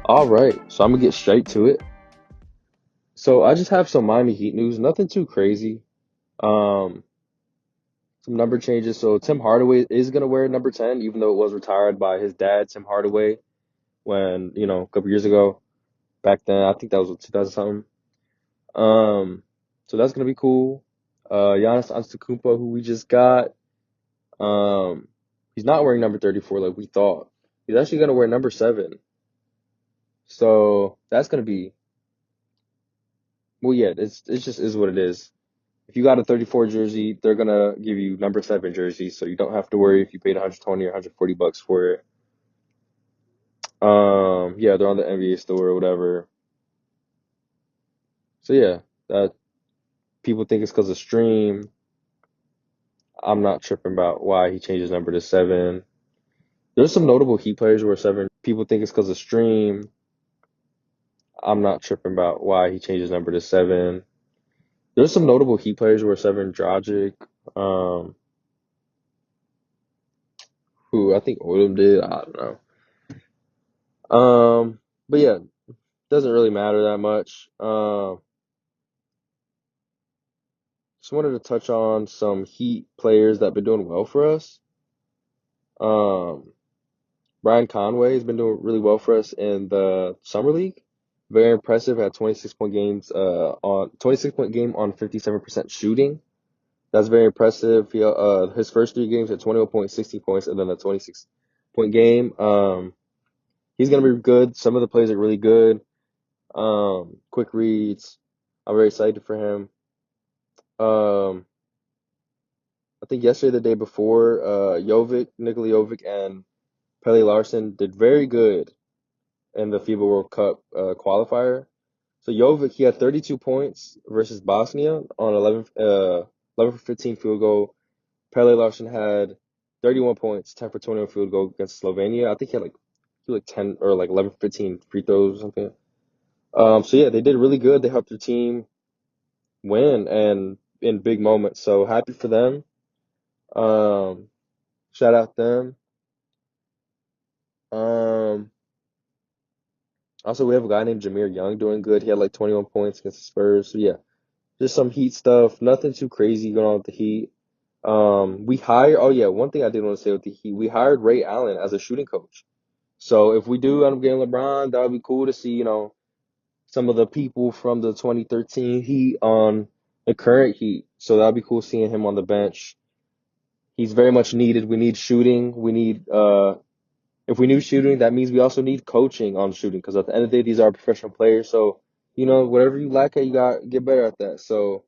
All right, so I'm gonna get straight to it. So I just have some Miami Heat news, nothing too crazy. Um, some number changes. So Tim Hardaway is gonna wear number 10, even though it was retired by his dad, Tim Hardaway, when a couple years ago. Back then, I think that was 2000 something. Um, so that's gonna be cool. Giannis Antetokounmpo, who we just got, um, he's not wearing number 34 like we thought. He's actually gonna wear number 7. So that's gonna be well, yeah. It's just is what it is. If you got a 34 jersey, they're gonna give you number 7 jersey, so you don't have to worry if you paid 120 or 140 bucks for it. Yeah, they're on the NBA store or whatever. So yeah, that people think it's because of stream. I'm not tripping about why he changed his number to 7. There's some notable Heat players who are 7. People think it's because of stream. I'm not tripping about why he changed his number to 7. There's some notable Heat players who are 7. Dragic, um, who I think Odom did. I don't know. But yeah, doesn't really matter that much. Just wanted to touch on some Heat players that have been doing well for us. Um, Brian Conway has been doing really well for us in the summer league. Very impressive. Had 26 point game on 57% shooting. That's very impressive. His first 3 games at 21 points, 60 points, and then a 26-point game. He's gonna be good. Some of the plays are really good. Quick reads. I'm very excited for him. Um, I think yesterday, the day before, Nikola Jovic, and Pele Larson did very good in the FIBA World Cup qualifier. So Jovic, he had 32 points versus Bosnia on 11 for 15 field goal. Pele Larson had 31 points, 10 for 21 field goal against Slovenia. I think he had like 10 or like 11 for 15 free throws or something. So yeah, they did really good. They helped their team win and in big moments. So happy for them. Um, Shout out them. Um, Also, we have a guy named Jameer Young doing good. He had like 21 points against the Spurs. So yeah, just some Heat stuff. Nothing too crazy going on with the Heat. We hired. Oh yeah, one thing I did want to say with the Heat, we hired Ray Allen as a shooting coach. So if we do end up getting LeBron, that would be cool to see. Some of the people from the 2013 Heat on the current Heat. So that'd be cool seeing him on the bench. He's very much needed. We need shooting. If we need shooting, that means we also need coaching on shooting because at the end of the day, these are professional players. So, whatever you lack at, you got to get better at that. So,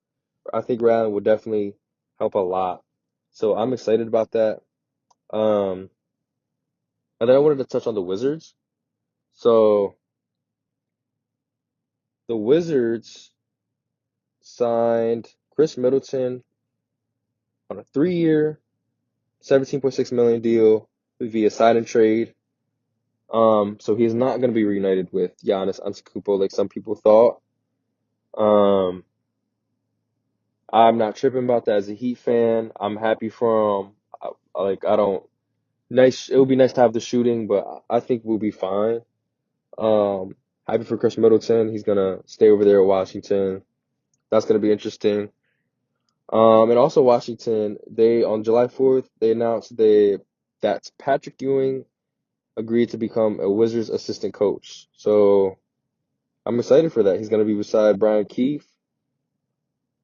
I think Ryan would definitely help a lot. So, I'm excited about that. Um, and then I wanted to touch on the Wizards. So, the Wizards signed Chris Middleton on a 3-year, 17.6 million deal via sign and trade. So he's not going to be reunited with Giannis Antetokounmpo like some people thought. Um, I'm not tripping about that as a Heat fan. I'm happy for him. I don't nice. It would be nice to have the shooting, but I think we'll be fine. Um, Happy for Chris Middleton. He's gonna stay over there at Washington. That's gonna be interesting. And also Washington. They on July 4th they announced that Patrick Ewing agreed to become a Wizards assistant coach. So I'm excited for that. He's gonna be beside Brian Keefe.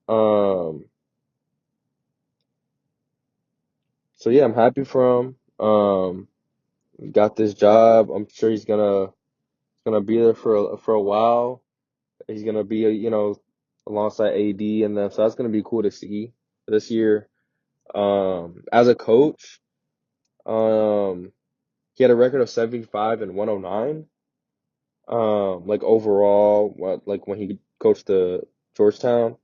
Um, so yeah, I'm happy for him. Got this job. I'm sure he's gonna be there for a while. He's gonna be alongside AD and them, so that's gonna be cool to see this year. As a coach, um, he had a record of 75 and 109. Like overall, like when he coached the Georgetown,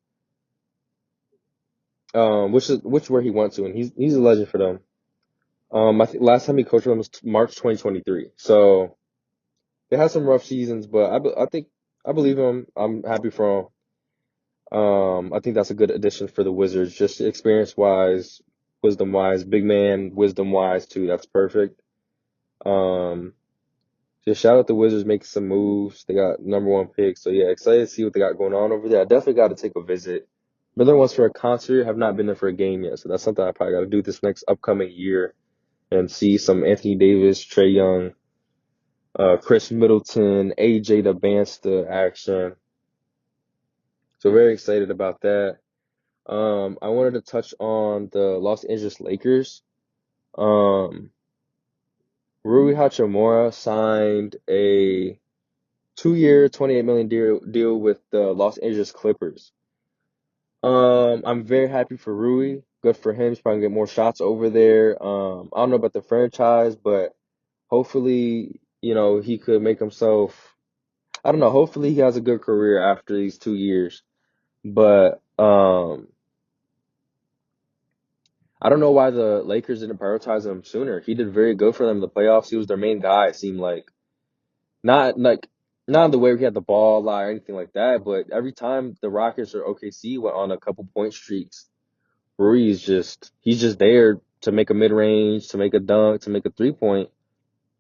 which where he went to, and he's a legend for them. I think last time he coached them was March 2023. So. They had some rough seasons, but I think I believe him. I'm happy for him. I think that's a good addition for the Wizards, just experience wise, wisdom wise, big man, wisdom wise too. That's perfect. Um, Just shout out the Wizards making some moves. They got number one pick. So yeah, excited to see what they got going on over there. I definitely got to take a visit. Been there once for a concert. Have not been there for a game yet. So that's something I probably got to do this next upcoming year and see some Anthony Davis, Trey Young, Chris Middleton, AJ the Banster action. So very excited about that. I wanted to touch on the Los Angeles Lakers. Um, Rui Hachimura signed a 2-year, $28 million deal with the Los Angeles Clippers. I'm very happy for Rui. Good for him. He's probably gonna get more shots over there. I don't know about the franchise, but hopefully, he could make himself. I don't know. Hopefully, he has a good career after these 2 years. But I don't know why the Lakers didn't prioritize him sooner. He did very good for them in the playoffs. He was their main guy. It seemed like. Not like not in the way he had the ball a lot or anything like that, but every time the Rockets or OKC went on a couple point streaks, Rui is he's just there to make a mid range, to make a dunk, to make a 3-point,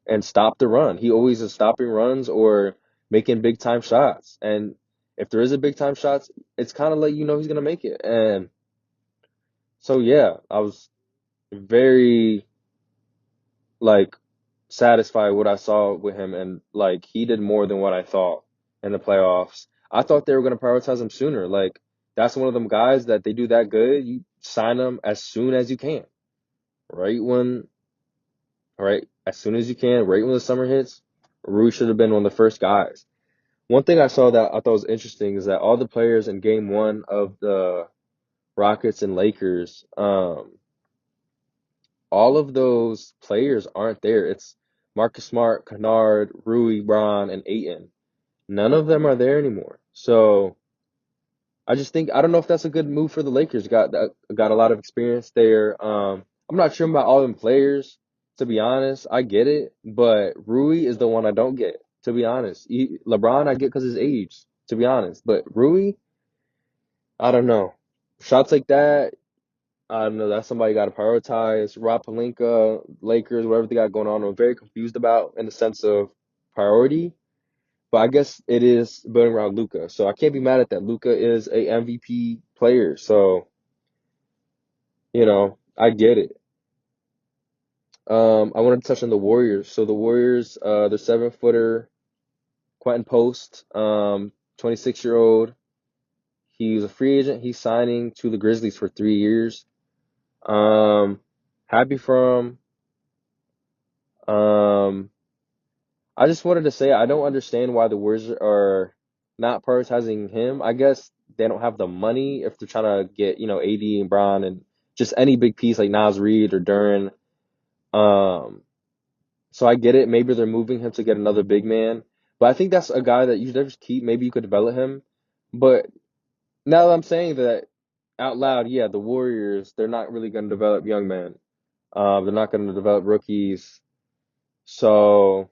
and stop the run. He always is stopping runs or making big time shots. And if there is a big time shots, it's kind of like he's gonna make it. And so yeah, I was very like satisfied with what I saw with him, and like he did more than what I thought in the playoffs. I thought they were gonna prioritize him sooner. Like that's one of them guys that they do that good. You sign them as soon as you can, right when, right as soon as you can, right when the summer hits. Rui should have been one of the first guys. One thing I saw that I thought was interesting is that all the players in Game 1 of the Rockets and Lakers, all of those players aren't there. It's Marcus Smart, Kennard, Rui, Bron, and Ayton. None of them are there anymore. So I just think I don't know if that's a good move for the Lakers. Got a lot of experience there. I'm not sure about all them players, to be honest. I get it, but Rui is the one I don't get, to be honest. LeBron I get because his age, to be honest. But Rui, I don't know. Shots like that, I don't know. That's somebody you got to prioritize. Rob Pelinka, Lakers, whatever they got going on, I'm very confused about in the sense of priority. But I guess it is building around Luka. So I can't be mad at that. Luka is a MVP player. So, I get it. I want to touch on the Warriors. So the Warriors, the 7-footer, Quentin Post, 26-year-old. He's a free agent. He's signing to the Grizzlies for 3 years. Happy for him. I just wanted to say I don't understand why the Warriors are not prioritizing him. I guess they don't have the money if they're trying to get, AD and Bron and just any big piece like Nas Reed or Duran. Um, so I get it. Maybe they're moving him to get another big man. But I think that's a guy that you should just keep. Maybe you could develop him. But now that I'm saying that out loud, yeah, the Warriors, they're not really going to develop young men. They're not going to develop rookies. So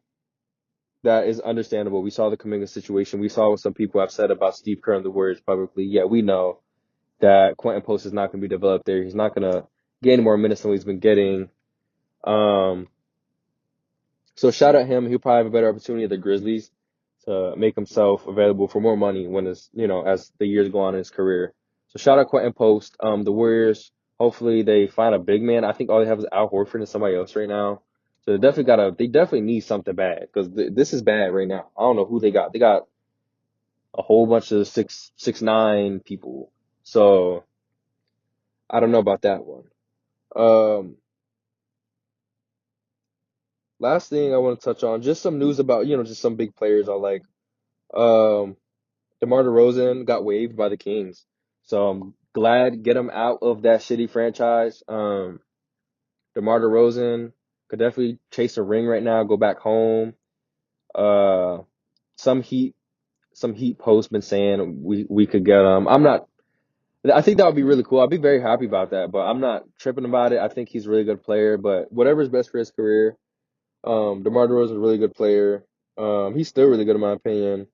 that is understandable. We saw the Kuminga situation. We saw what some people have said about Steve Kerr and the Warriors publicly. Yeah, we know that Quentin Post is not going to be developed there. He's not going to get any more minutes than he's been getting. Um, so shout out him. He'll probably have a better opportunity at the Grizzlies to make himself available for more money when as the years go on in his career. So shout out Quentin Post. The Warriors, hopefully they find a big man. I think all they have is Al Horford and somebody else right now. So they definitely need something bad because this is bad right now. I don't know who they got. They got a whole bunch of 6'9" people. So I don't know about that one. Um, Last thing I want to touch on, just some news about, just some big players I like. Um, DeMar DeRozan got waived by the Kings. So I'm glad get him out of that shitty franchise. DeMar DeRozan could definitely chase a ring right now, go back home. Uh, some Heat post been saying we could get him. I think that would be really cool. I'd be very happy about that, but I'm not tripping about it. I think he's a really good player, but whatever's best for his career. DeMar DeRozan is a really good player. He's still really good in my opinion.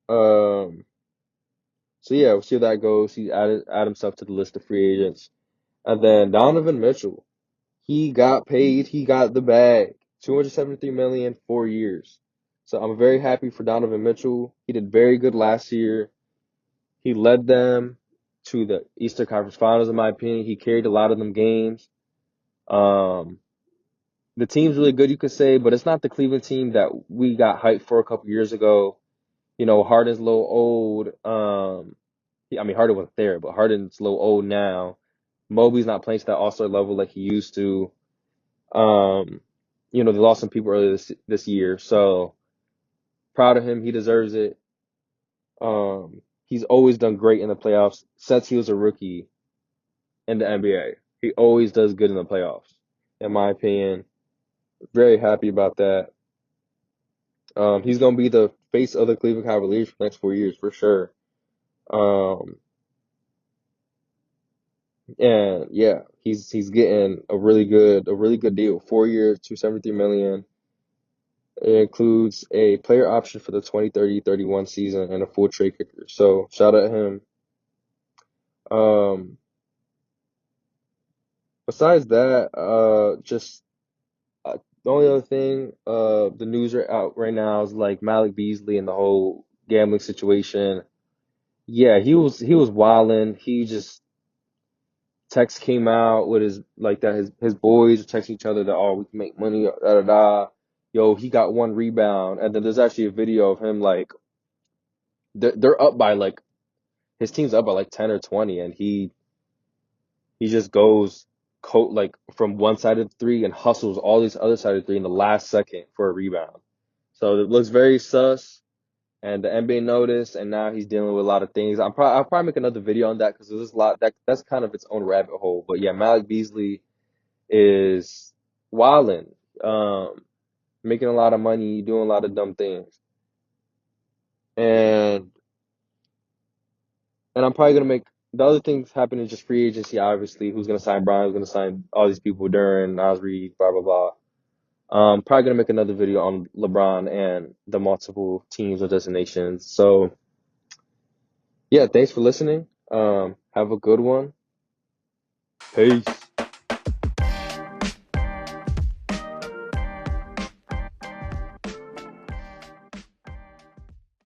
Um, so yeah, we'll see how that goes. He add himself to the list of free agents. And then Donovan Mitchell. He got paid. He got the bag. 273 million, 4 years. So I'm very happy for Donovan Mitchell. He did very good last year. He led them to the Eastern Conference Finals, in my opinion. He carried a lot of them games. Um, the team's really good, you could say, but it's not the Cleveland team that we got hyped for a couple years ago. Harden's a little old. I mean, Harden wasn't there, but Harden's a little old now. Mobley's not playing to that All-Star level like he used to. Um, they lost some people earlier this year, so proud of him. He deserves it. He's always done great in the playoffs since he was a rookie in the NBA. He always does good in the playoffs, in my opinion. Very happy about that. He's gonna be the face of the Cleveland Cavaliers for the next 4 years for sure. Um, and yeah, he's getting a really good deal. 4 years, 273 million. It includes a player option for the 2030-31 season and a full trade kicker. So shout out him. Um, besides that, just the only other thing, the news are out right now is like Malik Beasley and the whole gambling situation. Yeah, he was wilding. He just text came out with his like that his boys are texting each other that we can make money da da da. Yo, he got one rebound, and then there's actually a video of him like they're up by like his team's up by like 10 or 20, and he just goes like from one side of the three and hustles all these other side of the three in the last second for a rebound. So it looks very sus, and the NBA noticed, and now he's dealing with a lot of things. I'll probably make another video on that because there's a lot that's kind of its own rabbit hole. But yeah, Malik Beasley is wilding, making a lot of money, doing a lot of dumb things, and I'm probably gonna make the other things happen is just free agency. Obviously, who's gonna sign Brian? Who's gonna sign all these people during Nas Reed? Blah blah blah. Probably gonna make another video on LeBron and the multiple teams or destinations. So yeah, thanks for listening. Have a good one. Peace.